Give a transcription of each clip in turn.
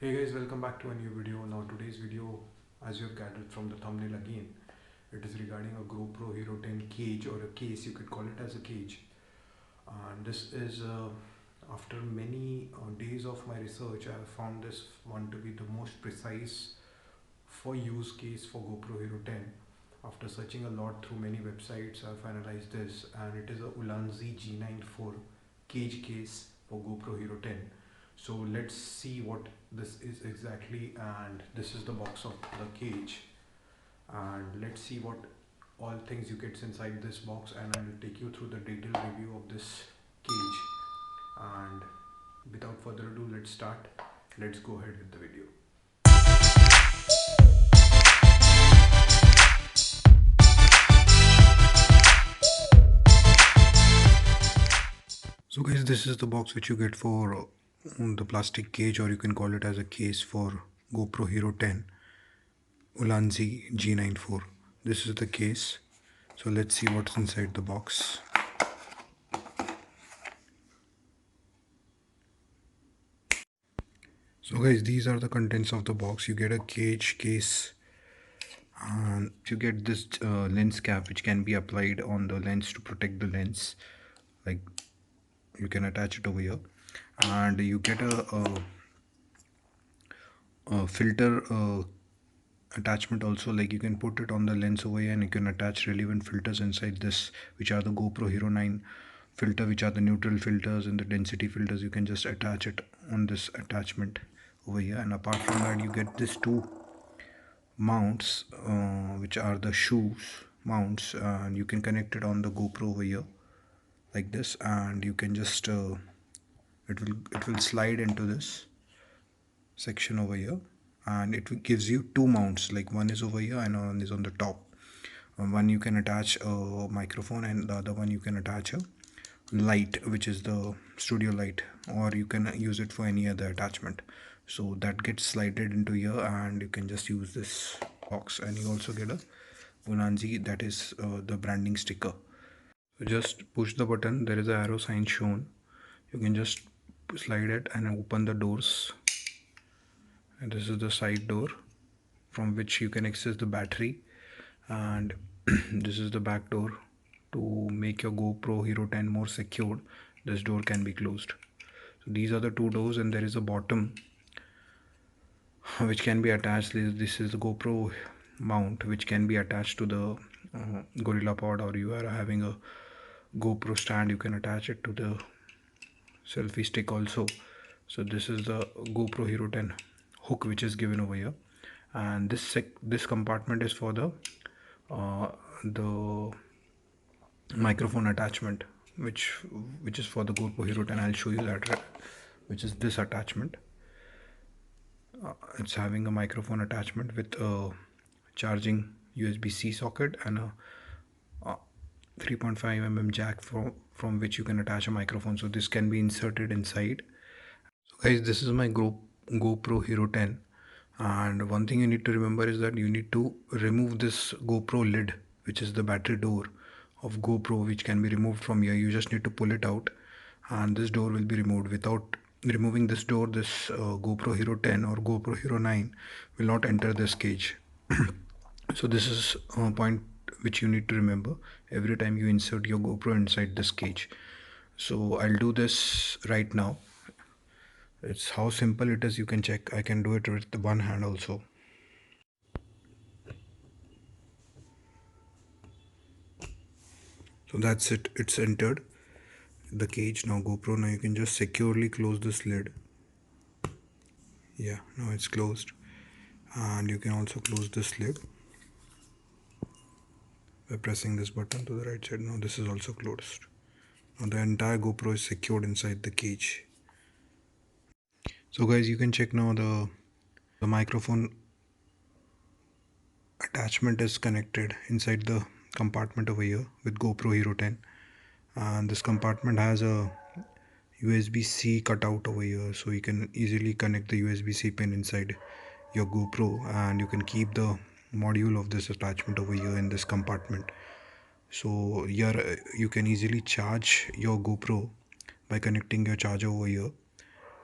Hey guys, welcome back to a new video. Now today's video, as you have gathered from the thumbnail again, it is regarding a GoPro Hero 10 cage, or a case, you could call it as a cage. And this is after many days of my research, I have found this one to be the most precise for use case for GoPro Hero 10. After searching a lot through many websites, I have finalized this, and it is a Ulanzi G94 cage case for GoPro Hero 10. So let's see what this is exactly, and this is the box of the cage, and let's see what all things you get inside this box, and I will take you through the detailed review of this cage. And without further ado, let's start. Let's go ahead with the video. So guys, this is the box which you get for the plastic cage, or you can call it as a case for GoPro Hero 10 Ulanzi G94. This is the case. So let's see what's inside the box. So guys, these are the contents of the box. You get a cage case, and you get this lens cap which can be applied on the lens to protect the lens. Like, you can attach it over here, and you get a filter attachment also. Like, you can put it on the lens over here, and you can attach relevant filters inside this, which are the GoPro Hero 9 filter, which are the neutral filters and the density filters. You can just attach it on this attachment over here. And apart from that, you get these two mounts, which are the shoes mounts, and you can connect it on the GoPro over here like this, and you can just it will slide into this section over here, and it gives you two mounts, like one is over here and one is on the top. One you can attach a microphone, and the other one you can attach a light, which is the studio light, or you can use it for any other attachment. So that gets slided into here, and you can just use this box. And you also get a Unanzi, that is the branding sticker. So just push the button, there is an arrow sign shown. You can just slide it and open the doors, and this is the side door from which you can access the battery, and this is the back door. To make your GoPro Hero 10 more secured, this door can be closed. So these are the two doors, and there is a bottom which can be attached. This is the GoPro mount which can be attached to the Gorilla Pod, or you are having a GoPro stand, you can attach it to the selfie stick also. So this is the GoPro Hero 10 hook which is given over here, and this compartment is for the microphone attachment, which is for the GoPro Hero 10. I'll show you that, which is this attachment. It's having a microphone attachment with a charging USB-C socket and a 3.5 mm jack from which you can attach a microphone. So this can be inserted inside. So guys, this is my GoPro Hero 10, and one thing you need to remember is that you need to remove this GoPro lid, which is the battery door of GoPro, which can be removed from here. You just need to pull it out, and this door will be removed. Without removing this door, this GoPro Hero 10 or GoPro Hero 9 will not enter this cage. So this is a point which you need to remember every time you insert your GoPro inside this cage. So I'll do this right now. It's how simple it is. You can check. I can do it with the one hand also. So that's it. It's entered the cage. Now GoPro, now you can just securely close this lid. Yeah, now it's closed, and you can also close this lid by pressing this button to the right side. Now this is also closed. Now the entire GoPro is secured inside the cage. So guys, you can check now the microphone attachment is connected inside the compartment over here with GoPro Hero 10, and this compartment has a USB-C cutout over here, so you can easily connect the USB-C pin inside your GoPro, and you can keep the module of this attachment over here in this compartment. So here you can easily charge your GoPro by connecting your charger over here,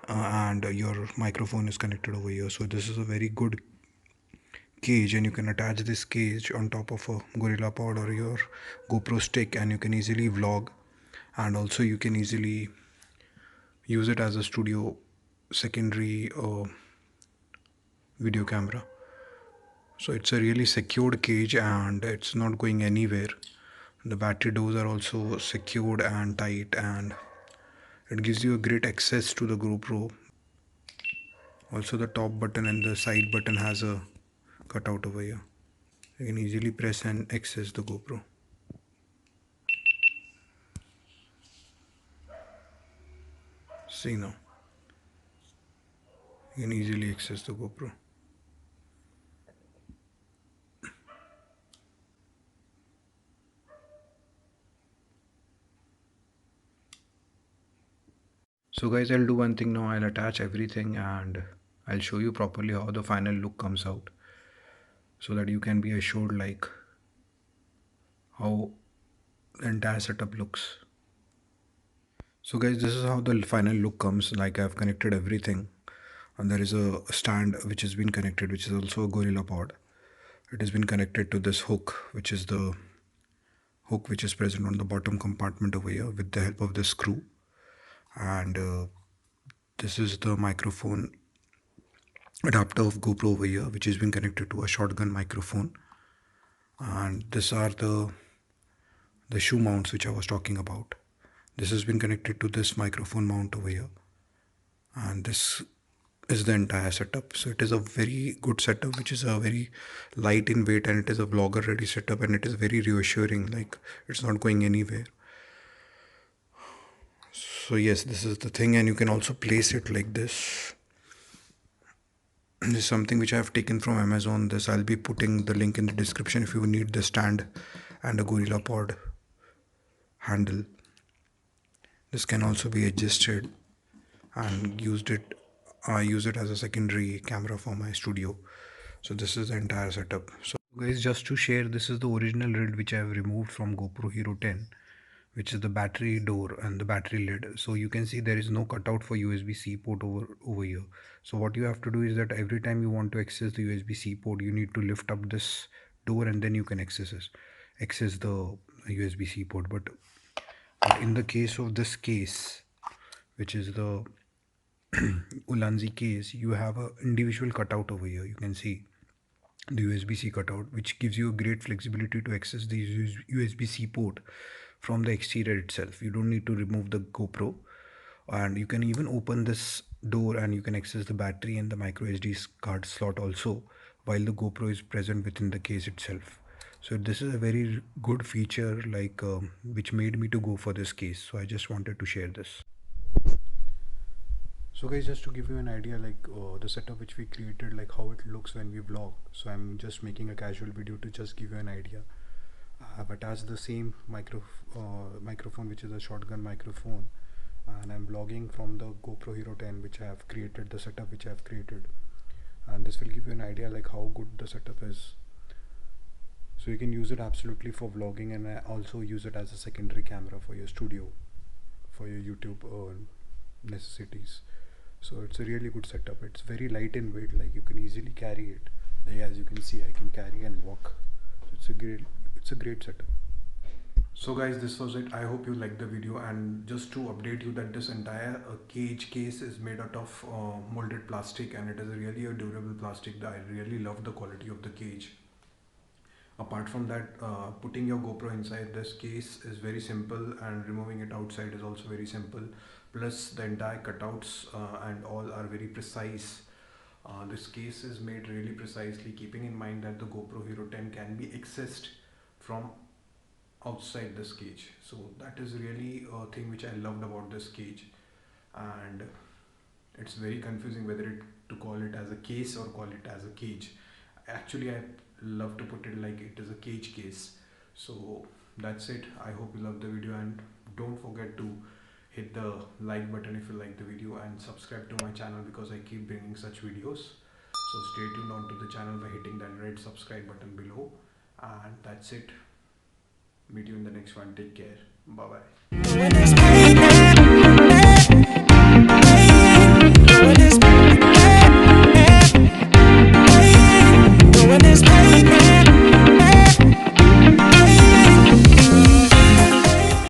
and your microphone is connected over here. So this is a very good cage, and you can attach this cage on top of a gorilla pod or your GoPro stick, and you can easily vlog, and also you can easily use it as a studio secondary video camera. So it's a really secured cage and it's not going anywhere. The battery doors are also secured and tight, and it gives you a great access to the GoPro. Also the top button and the side button has a cutout over here. You can easily press and access the GoPro. See now, you can easily access the GoPro. So guys, I'll do one thing now. I'll attach everything and I'll show you properly how the final look comes out, so that you can be assured like how the entire setup looks. So guys, this is how the final look comes. Like, I've connected everything, and there is a stand which has been connected, which is also a gorilla pod. It has been connected to this hook, which is the hook which is present on the bottom compartment over here with the help of the screw. And this is the microphone adapter of GoPro over here, which has been connected to a shotgun microphone. And these are the shoe mounts which I was talking about. This has been connected to this microphone mount over here, and this is the entire setup. So it is a very good setup, which is a very light in weight, and it is a vlogger ready setup, and it is very reassuring, like it's not going anywhere. So yes, this is the thing, and you can also place it like this. This is something which I have taken from Amazon. This, I'll be putting the link in the description if you need the stand and a gorilla pod handle. This can also be adjusted and used it. I use it as a secondary camera for my studio. So this is the entire setup. So guys, just to share, this is the original lid which I have removed from GoPro Hero 10, which is the battery door and the battery lid. So you can see there is no cutout for USB-C port over here. So what you have to do is that every time you want to access the USB-C port, you need to lift up this door, and then you can access the USB-C port. But in the case of this case, which is the Ulanzi case, you have a individual cutout over here. You can see the USB-C cutout, which gives you a great flexibility to access the USB-C port from the exterior itself. You don't need to remove the GoPro, and you can even open this door and you can access the battery and the micro SD card slot also, while the GoPro is present within the case itself. So this is a very good feature, like which made me to go for this case. So I just wanted to share this. So guys, just to give you an idea, like the setup which we created, like how it looks when we vlog. So I'm just making a casual video to just give you an idea. I have attached the same microphone, which is a shotgun microphone, and I'm vlogging from the GoPro Hero 10, which I have created, the setup which I have created. And this will give you an idea like how good the setup is. So you can use it absolutely for vlogging, and also use it as a secondary camera for your studio, for your YouTube necessities. So it's a really good setup. It's very light in weight, like you can easily carry it. Like, as you can see, I can carry and walk. So it's a great setup. So guys, this was it. I hope you liked the video, and just to update you that this entire cage case is made out of molded plastic, and it is really a durable plastic. I really love the quality of the cage. Apart from that, putting your GoPro inside this case is very simple, and removing it outside is also very simple. Plus the entire cutouts and all are very precise. This case is made really precisely, keeping in mind that the GoPro Hero 10 can be accessed from outside this cage. So that is really a thing which I loved about this cage, and it's very confusing whether to call it as a case or call it as a cage. Actually, I love to put it like it is a cage. So that's it. I hope you love the video, and don't forget to hit the like button if you like the video, and subscribe to my channel because I keep bringing such videos. So stay tuned on to the channel by hitting that red subscribe button below. And that's it. Meet you in the next one. Take care. Bye bye.